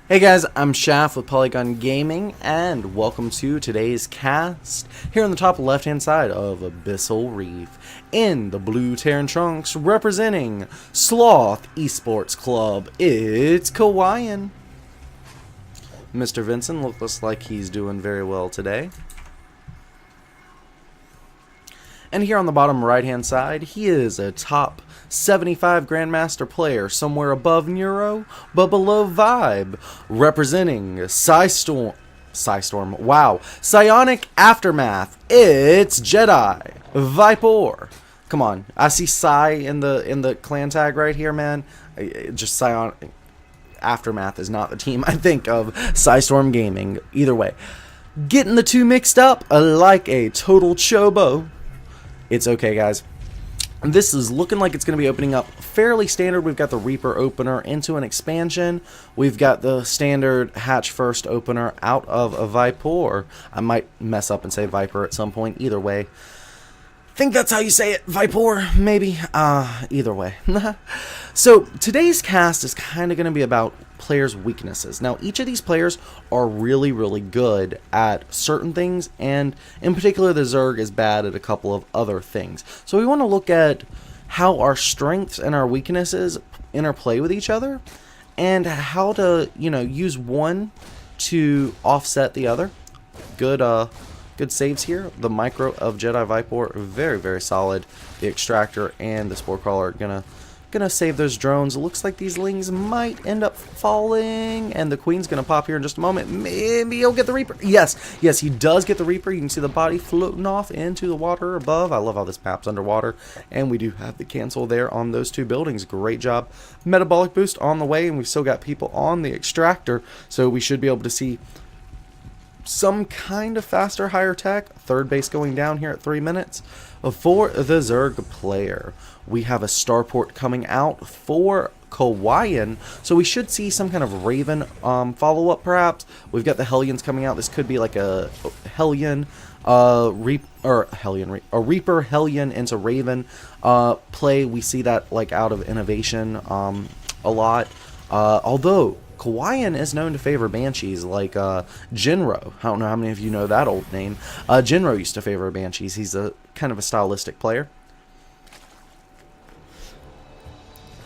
Hey guys, I'm Shaft with Polygon Gaming, and welcome to today's cast. Here on the top left hand side of Abyssal Reef, in the blue Terran trunks, representing Sloth Esports Club, it's xKawaiian. Mr. Vincent looks like he's doing very well today. And here on the bottom right hand side, he is a top 75 Grandmaster player, somewhere above Neuro, but below Vibe, representing wow, Psionic Aftermath, it's JediVipor. Come on, I see Psy in the clan tag right here, man. Just Psionic Aftermath is not the team I think of Psystorm Gaming. Either way, getting the two mixed up like a total chobo. It's okay, guys. This is looking like it's going to be opening up fairly standard. We've got the Reaper opener into an expansion. We've got the standard hatch first opener out of a Vipor. I might mess up and say Viper at some point. Either way, I think that's how you say it. Vipor, maybe. Either way. So today's cast is kind of going to be about players' weaknesses. Now, each of these players are really, really good at certain things, and in particular, the Zerg is bad at a couple of other things. So we want to look at how our strengths and our weaknesses interplay with each other, and how to, use one to offset the other. Good saves here. The micro of JediVipor, very, very solid. The extractor and the spore crawler are gonna save those drones. It looks like these lings might end up falling, and the queen's gonna pop here in just a moment. Maybe he'll get the Reaper. Yes, he does get the Reaper. You can see the body floating off into the water above. I love how this map's underwater, and we do have the cancel there on those two buildings. Great job. Metabolic boost on the way, and we've still got people on the extractor, so we should be able to see some kind of faster, higher tech. Third base going down here at 3 minutes. For the Zerg player, we have a starport coming out for xKawaiian, so we should see some kind of Raven follow-up perhaps. We've got the Hellions coming out. This could be like a Hellion, Reaper Hellion into Raven play. We see that like out of Innovation a lot, although xKawaiian is known to favor Banshees, like Jinro. I don't know how many of you know that old name. Jinro used to favor Banshees. He's a kind of a stylistic player.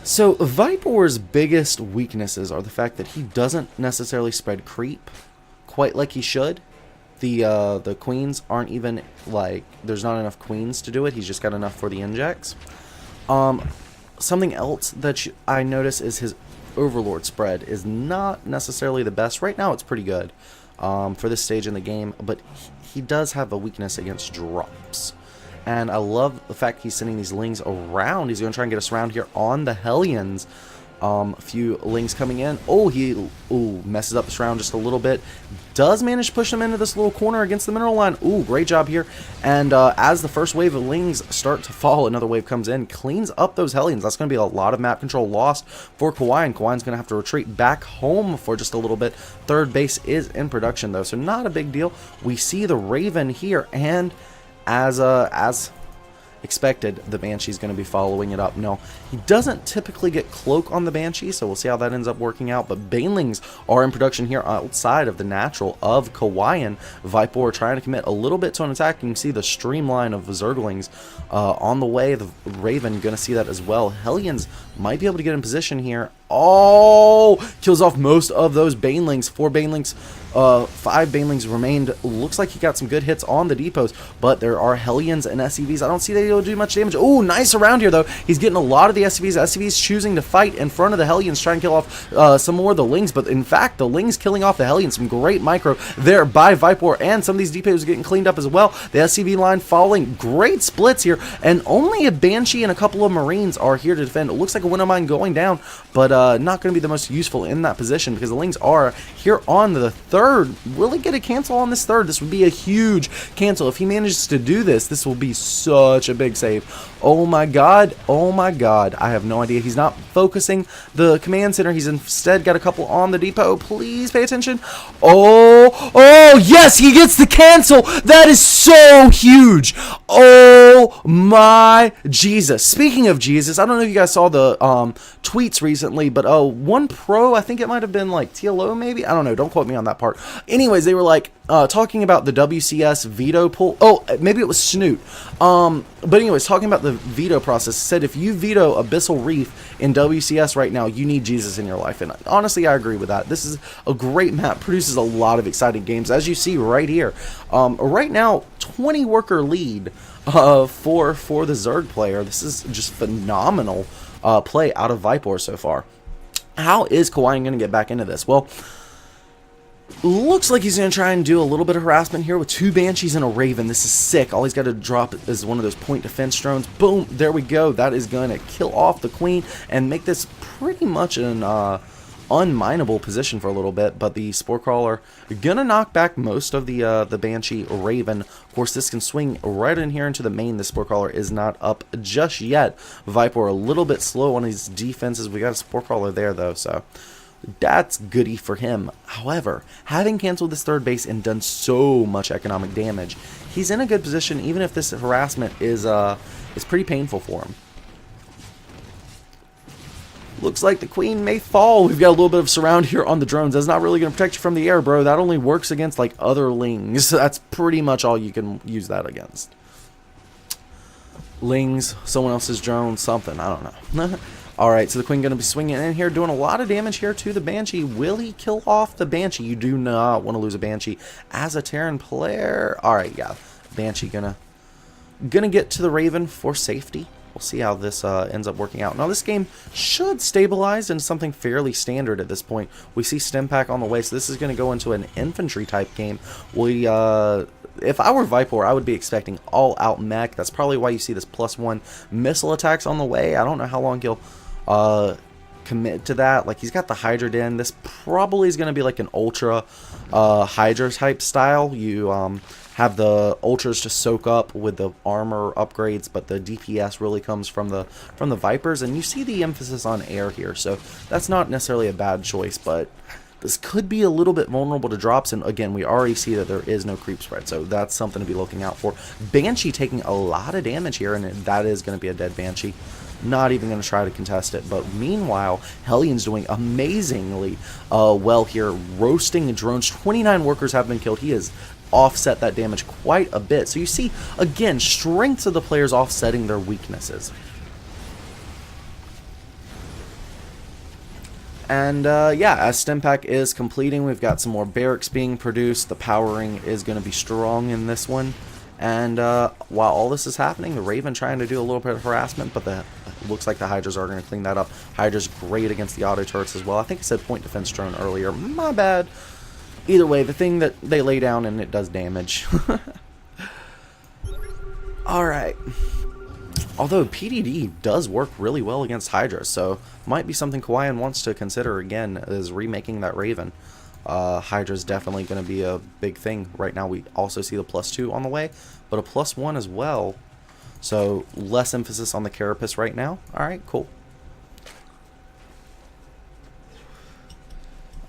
So Vipor's biggest weaknesses are the fact that he doesn't necessarily spread creep quite like he should. The queens aren't even, like, there's not enough queens to do it. He's just got enough for the injects. Something else that I notice is his Overlord spread is not necessarily the best. Right now it's pretty good for this stage in the game, but he does have a weakness against drops. And I love the fact he's sending these lings around. He's going to try and get us around here on the Hellions. A few lings coming in. Oh, he messes up this round just a little bit. Does manage to push them into this little corner against the mineral line. Ooh, great job here. And as the first wave of lings start to fall, another wave comes in, cleans up those Hellions. That's going to be a lot of map control lost for xKawaiian. xKawaiian's going to have to retreat back home for just a little bit. Third base is in production, though, so not a big deal. We see the Raven here, and as expected, the Banshee's going to be following it up. No, he doesn't typically get Cloak on the Banshee, so we'll see how that ends up working out. But Banelings are in production here outside of the natural of xKawaiian. Vipor trying to commit a little bit to an attack. You can see the streamline of the Zerglings on the way. The Raven going to see that as well. Hellions might be able to get in position here. Oh, kills off most of those Banelings. 4 Banelings, 5 Banelings remained. Looks like he got some good hits on the depots, but there are Hellions and SCVs. I don't see that he'll do much damage. Oh, nice around here, though. He's getting a lot of the SCVs. SCVs choosing to fight in front of the Hellions, trying to kill off some more of the Lings, but in fact, the Lings killing off the Hellions. Some great micro there by Vipor, and some of these depots getting cleaned up as well. The SCV line falling. Great splits here, and only a Banshee and a couple of Marines are here to defend. It looks like a Winter Mine going down, but not going to be the most useful in that position because the Lings are here on the third. Will he get a cancel on this third? This would be a huge cancel. If he manages to do this, this will be such a big save. Oh my god. Oh my god. I have no idea. He's not focusing the command center. He's instead got a couple on the depot. Please pay attention. Oh, yes, he gets the cancel. That is so huge. Oh my Jesus. Speaking of Jesus, I don't know if you guys saw the tweets recently, but one pro, I think it might have been like TLO maybe. I don't know. Don't quote me on that part. Anyways, they were like talking about the WCS veto pool. Oh, maybe it was Snoot. But anyways, talking about the veto process, said if you veto Abyssal Reef in WCS right now, you need Jesus in your life. And honestly, I agree with that. This is a great map, produces a lot of exciting games, as you see right here. Right now, 20 worker lead for the Zerg player. This is just phenomenal play out of Vipor so far. How is xKawaiian going to get back into this? Well, looks like he's going to try and do a little bit of harassment here with 2 Banshees and a Raven. This is sick. All he's got to drop is one of those point defense drones. Boom, there we go. That is going to kill off the Queen and make this pretty much an unmineable position for a little bit. But the Spore Crawler going to knock back most of the Banshee Raven. Of course, this can swing right in here into the main. The Spore Crawler is not up just yet. Vipor a little bit slow on his defenses. We got a Spore Crawler there, though, so that's goody for him. However, having canceled this third base and done so much economic damage, he's in a good position, even if this harassment is pretty painful for him. Looks like the Queen may fall. We've got a little bit of surround here on the drones. That's not really going to protect you from the air, bro. That only works against like other lings. That's pretty much all you can use that against. Lings, someone else's drone, something. I don't know. Alright, so the Queen going to be swinging in here, doing a lot of damage here to the Banshee. Will he kill off the Banshee? You do not want to lose a Banshee as a Terran player. Alright, yeah. Banshee gonna get to the Raven for safety. We'll see how this ends up working out. Now, this game should stabilize into something fairly standard at this point. We see Stim Pack on the way, so this is going to go into an infantry-type game. If I were Vipor, I would be expecting all-out mech. That's probably why you see this +1 missile attacks on the way. I don't know how long he'll commit to that. Like, he's got the Hydra Den. This probably is going to be like an Ultra Hydra type style. You have the Ultras to soak up with the armor upgrades, but the DPS really comes from the Vipers, and you see the emphasis on air here, so that's not necessarily a bad choice, but this could be a little bit vulnerable to drops, and again, we already see that there is no creep spread, so that's something to be looking out for. Banshee taking a lot of damage here, and that is going to be a dead Banshee. Not even going to try to contest it, but meanwhile, Hellions doing amazingly well here, roasting drones. 29 workers have been killed. He has offset that damage quite a bit. So you see, again, strengths of the players offsetting their weaknesses. And yeah, as Stim Pack is completing, we've got some more barracks being produced. The powering is going to be strong in this one. And while all this is happening, the Raven trying to do a little bit of harassment, but looks like the Hydras are going to clean that up. Hydra's great against the auto turrets as well. I think I said point defense drone earlier. My bad. Either way, the thing that they lay down and it does damage. Alright. Although PDD does work really well against Hydra, so might be something xKawaiian wants to consider again, is remaking that Raven. Hydra is definitely going to be a big thing. Right now we also see the +2 on the way, but a +1 as well. So less emphasis on the Carapace right now. Alright, cool.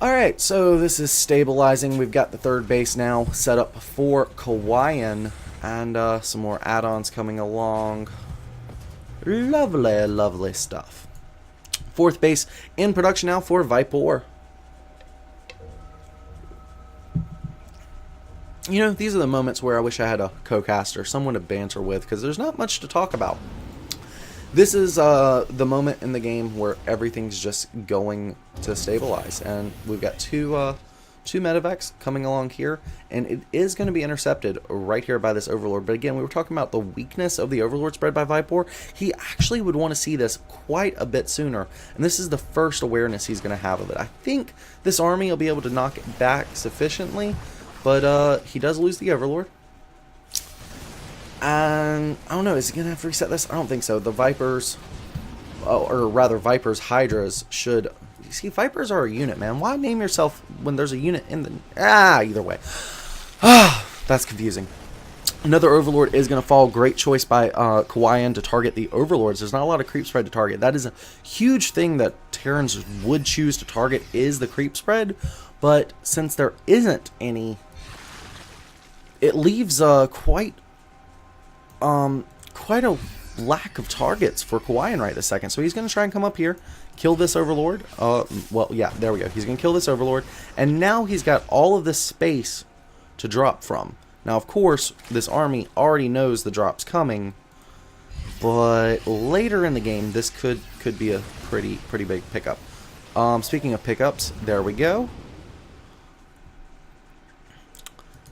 Alright, so this is stabilizing. We've got the third base now set up for xKawaiian, and some more add-ons coming along. Lovely, lovely stuff. Fourth base in production now for Vipor. You know, these are the moments where I wish I had a co-caster, someone to banter with, because there's not much to talk about. This is the moment in the game where everything's just going to stabilize, and we've got two medevacs coming along here, and it is going to be intercepted right here by this Overlord. But again, we were talking about the weakness of the Overlord spread by Vipor. He actually would want to see this quite a bit sooner, and this is the first awareness he's going to have of it. I think this army will be able to knock it back sufficiently, but he does lose the Overlord. And I don't know, is he going to have to reset this? I don't think so. The Vipers, or rather Vipers, Hydras should... See, Vipers are a unit, man. Why name yourself when there's a unit in the... either way. That's confusing. Another Overlord is going to fall. Great choice by XKawaiian to target the Overlords. There's not a lot of creep spread to target. That is a huge thing that Terrans would choose to target, is the creep spread. But since there isn't any, it leaves quite a lack of targets for XKawaiian right this second. So he's going to try and come up here, kill this Overlord. Well, yeah, there we go. He's going to kill this Overlord. And now he's got all of this space to drop from. Now, of course, this army already knows the drop's coming, but later in the game, this could be a pretty big pickup. Speaking of pickups, there we go.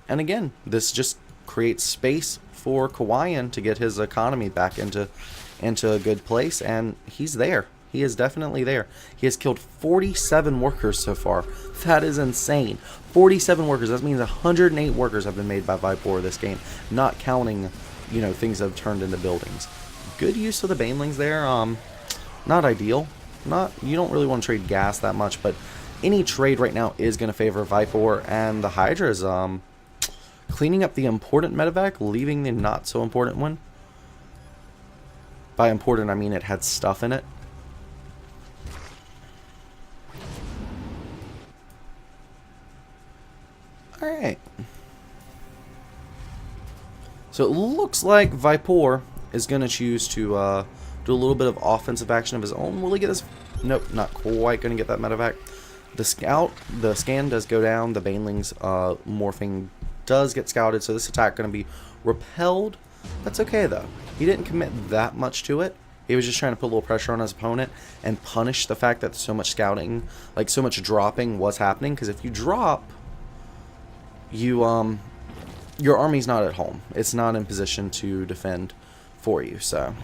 And again, this just creates space for XKawaiian to get his economy back into a good place, and he's there. He is definitely there. He has killed 47 workers so far. That is insane. 47 workers. That means 108 workers have been made by Vipor this game, not counting, you know, things that have turned into buildings. Good use of the banelings there. Not ideal. You don't really want to trade gas that much, but any trade right now is going to favor Vipor, and the Hydra is cleaning up the important medevac, leaving the not so important one. By important, I mean it had stuff in it. Alright. So it looks like Vipor is going to choose to do a little bit of offensive action of his own. Will he get this? Nope, not quite going to get that medevac. The scan does go down. The banelings morphing does get scouted, so this attack going to be repelled. That's okay, though. He didn't commit that much to it. He was just trying to put a little pressure on his opponent and punish the fact that so much scouting, like so much dropping was happening. Because if you drop, your army's not at home. It's not in position to defend for you. So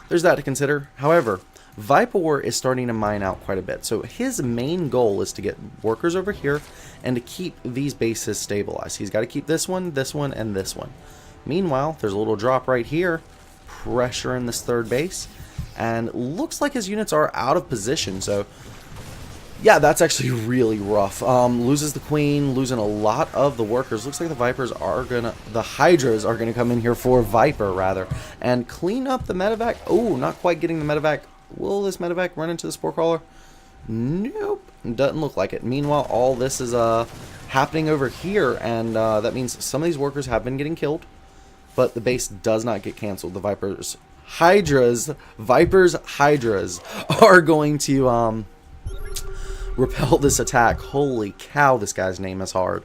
there's that to consider. However, Vipor is starting to mine out quite a bit. So his main goal is to get workers over here and to keep these bases stabilized. He's got to keep this one, and this one. Meanwhile, there's a little drop right here, pressure in this third base, and looks like his units are out of position. So yeah, that's actually really rough. Loses the queen, losing a lot of the workers. Looks like the Hydras are gonna come in here for Viper rather, and clean up the medevac. Oh, not quite getting the medevac. Will this medevac run into the spore crawler? Nope, doesn't look like it. Meanwhile, all this is happening over here, and that means some of these workers have been getting killed, but the base does not get canceled. The Viper's Hydras are going to repel this attack. Holy cow, this guy's name is hard.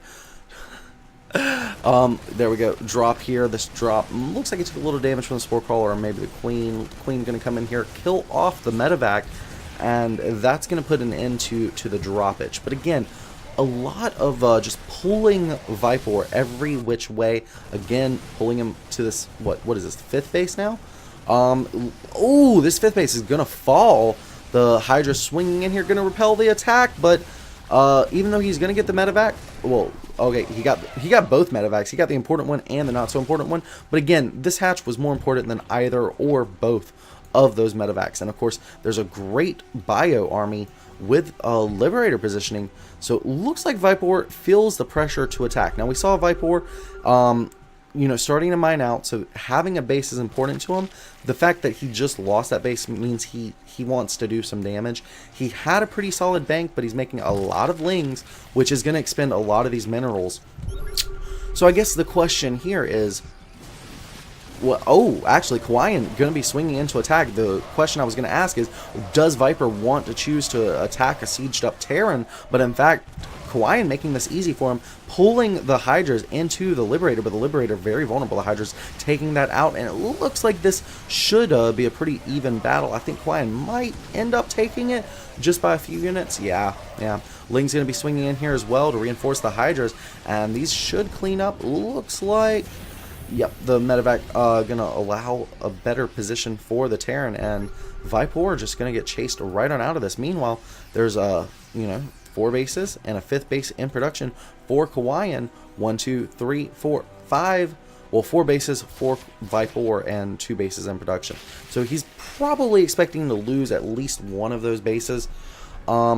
There we go. Drop here. This drop looks like it took a little damage from the spore crawler, or maybe the queen. Queen going to come in here, kill off the medevac, and that's going to put an end to the droppage. But again, a lot of just pulling Vipor every which way. Again, pulling him to this, what is this, fifth base now? Oh, this fifth base is going to fall. The Hydra swinging in here, going to repel the attack, but even though he's going to get the medevac, well, okay, he got both medevacs. He got the important one and the not so important one. But again, this hatch was more important than either or both of those medevacs. And of course, there's a great bio army with a Liberator positioning. So it looks like Vipor feels the pressure to attack. Now we saw Vipor, you know, starting to mine out, so having a base is important to him. The fact that he just lost that base means he wants to do some damage. He had a pretty solid bank, but he's making a lot of lings, which is going to expend a lot of these minerals. So I guess the question here is, well, oh, actually, XKawaiian going to be swinging into attack. The question I was going to ask is, does Viper want to choose to attack a sieged up Terran? But in fact, XKawaiian making this easy for him, pulling the Hydras into the Liberator, but the Liberator very vulnerable. The Hydras taking that out, and it looks like this should be a pretty even battle. I think XKawaiian might end up taking it just by a few units. Yeah. Ling's going to be swinging in here as well to reinforce the Hydras, and these should clean up. Looks like, yep, the medevac going to allow a better position for the Terran, and Vipor just going to get chased right on out of this. Meanwhile, there's you know, 4 bases and a 5th base in production for XKawaiian. 1, 2, 3, 4, 5. Well, 4 bases for Vipor and 2 bases in production. So he's probably expecting to lose at least one of those bases.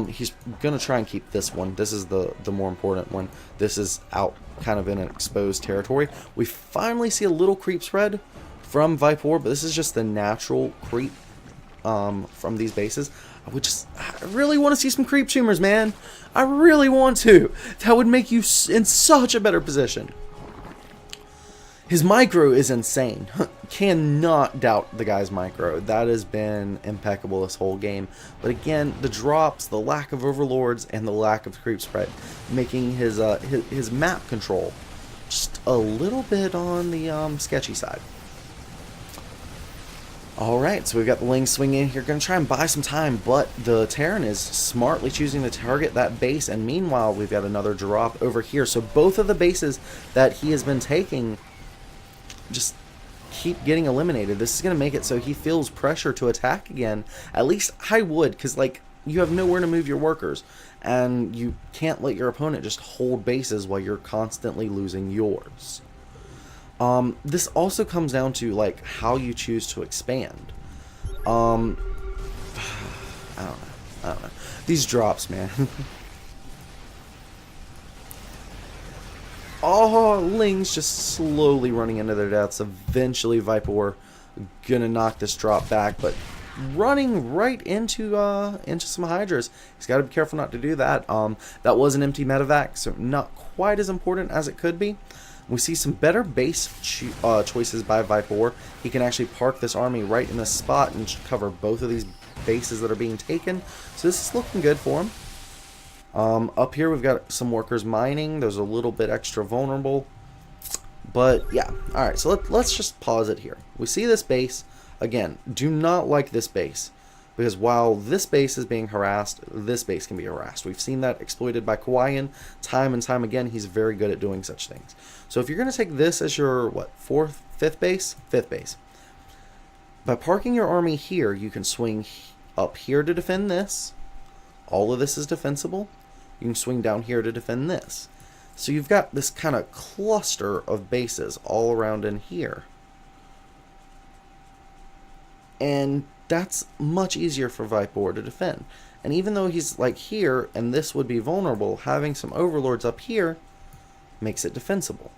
He's going to try and keep this one. This is the more important one. This is out kind of in an exposed territory. We finally see a little creep spread from Vipor, but this is just the natural creep from these bases. I really want to see some creep tumors, man. I really want to. That would make you in such a better position. His micro is insane. Cannot doubt the guy's micro. That has been impeccable this whole game. But again, the drops, the lack of overlords, and the lack of creep spread, making his map control just a little bit on the sketchy side. Alright, so we've got the Ling swinging in here, going to try and buy some time, but the Terran is smartly choosing to target that base, and meanwhile we've got another drop over here. So both of the bases that he has been taking just keep getting eliminated. This is going to make it so he feels pressure to attack again. At least I would, because like you have nowhere to move your workers, and you can't let your opponent just hold bases while you're constantly losing yours. This also comes down to like how you choose to expand. I don't know. These drops, man. Oh, Ling's just slowly running into their deaths. Eventually, Vipor gonna knock this drop back, but running right into some Hydras. He's got to be careful not to do that. That was an empty medevac, so not quite as important as it could be. We see some better base choices by Vipor. He can actually park this army right in this spot and cover both of these bases that are being taken. So this is looking good for him. Up here we've got some workers mining. Those are a little bit extra vulnerable. But yeah, alright, so let's just pause it here. We see this base. Again, do not like this base, because while this base is being harassed, this base can be harassed. We've seen that exploited by xKawaiian time and time again. He's very good at doing such things. So if you're going to take this as your, what, fifth base? Fifth base. By parking your army here, you can swing up here to defend this. All of this is defensible. You can swing down here to defend this. So you've got this kind of cluster of bases all around in here. And that's much easier for Vipor to defend. And even though he's like here, and this would be vulnerable, having some overlords up here makes it defensible.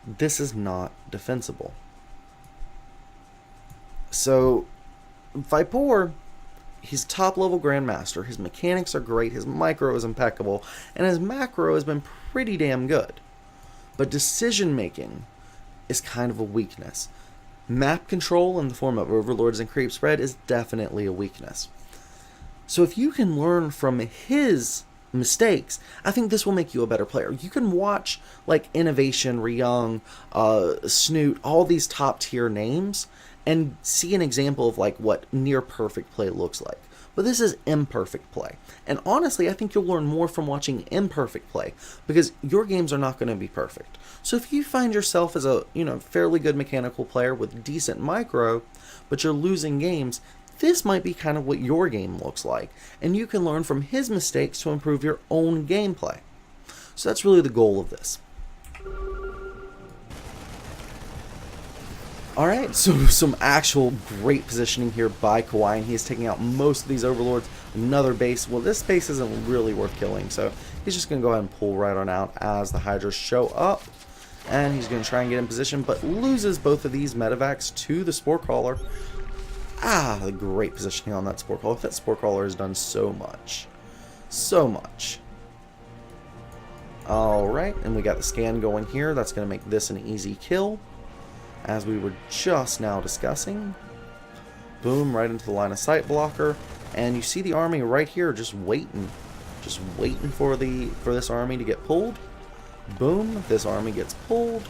This is not defensible. So Vipor, he's top level Grandmaster. His mechanics are great, his micro is impeccable, and his macro has been pretty damn good. But decision making is kind of a weakness. Map control in the form of overlords and creep spread is definitely a weakness. So if you can learn from his mistakes, I think this will make you a better player. You can watch like Innovation, Ryung, Snoot, all these top tier names, and see an example of like what near perfect play looks like. But this is imperfect play. And honestly, I think you'll learn more from watching imperfect play, because your games are not going to be perfect. So if you find yourself as a, fairly good mechanical player with decent micro, but you're losing games, this might be kind of what your game looks like. And you can learn from his mistakes to improve your own gameplay. So that's really the goal of this. Alright, so some actual great positioning here by xKawaiian. He is taking out most of these overlords. Another base. Well, this base isn't really worth killing, so he's just going to go ahead and pull right on out as the Hydras show up. And he's going to try and get in position, but loses both of these medevacs to the Spore Crawler. The great positioning on that Spore Crawler. That Spore Crawler has done so much. So much. Alright, and we got the scan going here. That's going to make this an easy kill, as we were just now discussing. Boom, right into the line of sight blocker. And you see the army right here just waiting for this army to get pulled. Boom, this army gets pulled.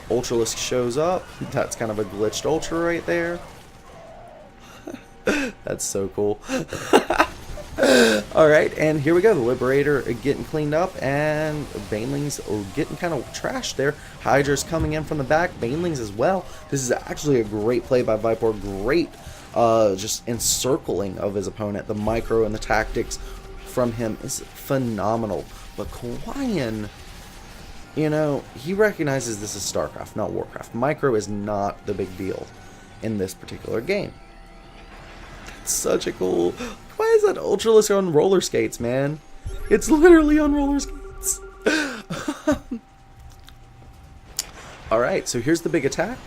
Ultralisk shows up. That's kind of a glitched Ultra right there. That's so cool. Alright, and here we go. The Liberator getting cleaned up, and Banelings are getting kind of trashed there. Hydra's coming in from the back. Banelings as well. This is actually a great play by Vipor. Great just encircling of his opponent. The micro and the tactics from him is phenomenal. But xKawaiian, he recognizes this is StarCraft, not Warcraft. Micro is not the big deal in this particular game. Such a cool... Xkawaiian's is that Ultralisk on roller skates, man? It's literally on roller skates. Alright, so here's the big attack.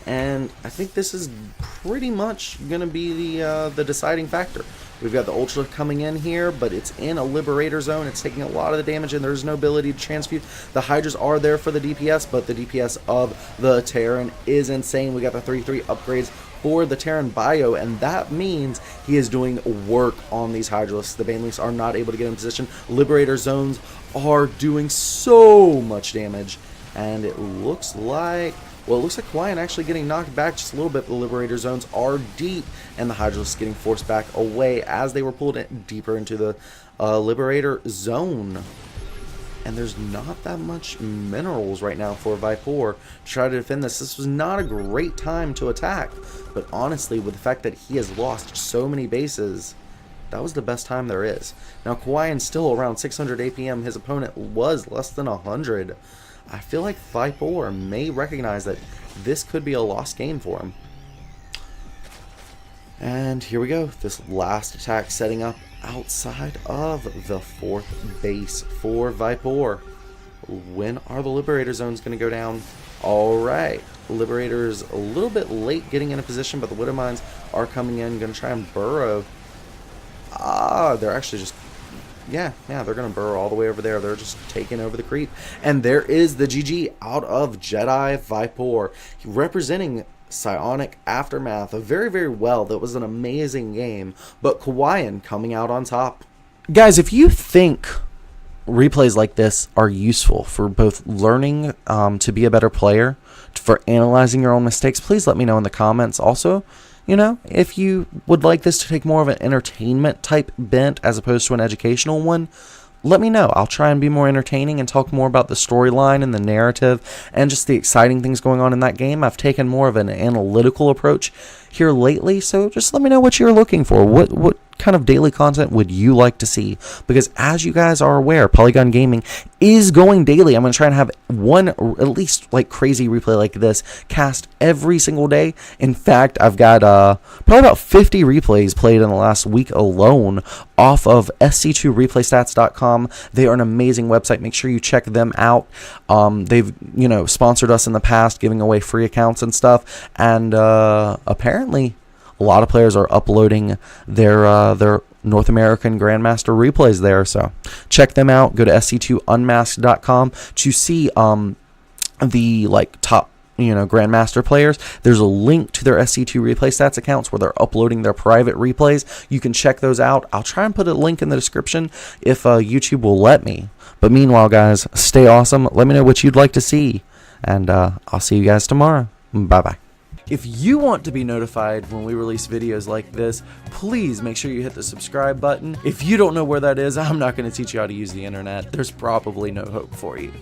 And I think this is pretty much going to be the deciding factor. We've got the Ultra coming in here, but it's in a Liberator zone. It's taking a lot of the damage, and there's no ability to transfuse. The Hydras are there for the DPS, but the DPS of the Terran is insane. We got the 3-3 upgrades for the Terran bio, and that means he is doing work on these Hydralisks. The Banelings are not able to get in position. Liberator zones are doing so much damage, and it looks like... well, it looks like xKawaiian actually getting knocked back just a little bit. The Liberator zones are deep, and the Hydralisks getting forced back away as they were pulled deeper into the Liberator zone. And there's not that much minerals right now for Vipor to try to defend this. This was not a great time to attack, but honestly, with the fact that he has lost so many bases, that was the best time there is. Now, xKawaiian's still around 600 APM. His opponent was less than 100. I feel like Vipor may recognize that this could be a lost game for him. And here we go. This last attack setting up outside of the 4th base for Vipor. When are the Liberator zones going to go down? Alright. Liberator's a little bit late getting in a position, but the Widow Mines are coming in. Going to try and burrow. They're actually just... Yeah, they're going to burrow all the way over there. They're just taking over the creep. And there is the GG out of JediVipor, representing Psionic Aftermath very, very well. That was an amazing game. But xKawaiian coming out on top. Guys, if you think replays like this are useful for both learning to be a better player, for analyzing your own mistakes, please let me know in the comments. Also, you know, if you would like this to take more of an entertainment type bent as opposed to an educational one, let me know. I'll try and be more entertaining and talk more about the storyline and the narrative and just the exciting things going on in that game. I've taken more of an analytical approach here lately, so just let me know what you're looking for. What kind of daily content would you like to see? Because as you guys are aware, Polygon Gaming is going daily. I'm going to try and have one at least like crazy replay like this cast every single day. In fact, I've got probably about 50 replays played in the last week alone off of sc2replaystats.com. They are an amazing website. Make sure you check them out. They've, you know, sponsored us in the past, giving away free accounts and stuff, and apparently a lot of players are uploading their North American Grandmaster replays there, so check them out. Go to sc2unmasked.com to see the like top, you know, Grandmaster players. There's a link to their SC2 replay stats accounts where they're uploading their private replays. You can check those out. I'll try and put a link in the description if YouTube will let me. But meanwhile, guys, stay awesome. Let me know what you'd like to see, and I'll see you guys tomorrow. Bye-bye. If you want to be notified when we release videos like this, please make sure you hit the subscribe button. If you don't know where that is, I'm not going to teach you how to use the internet. There's probably no hope for you.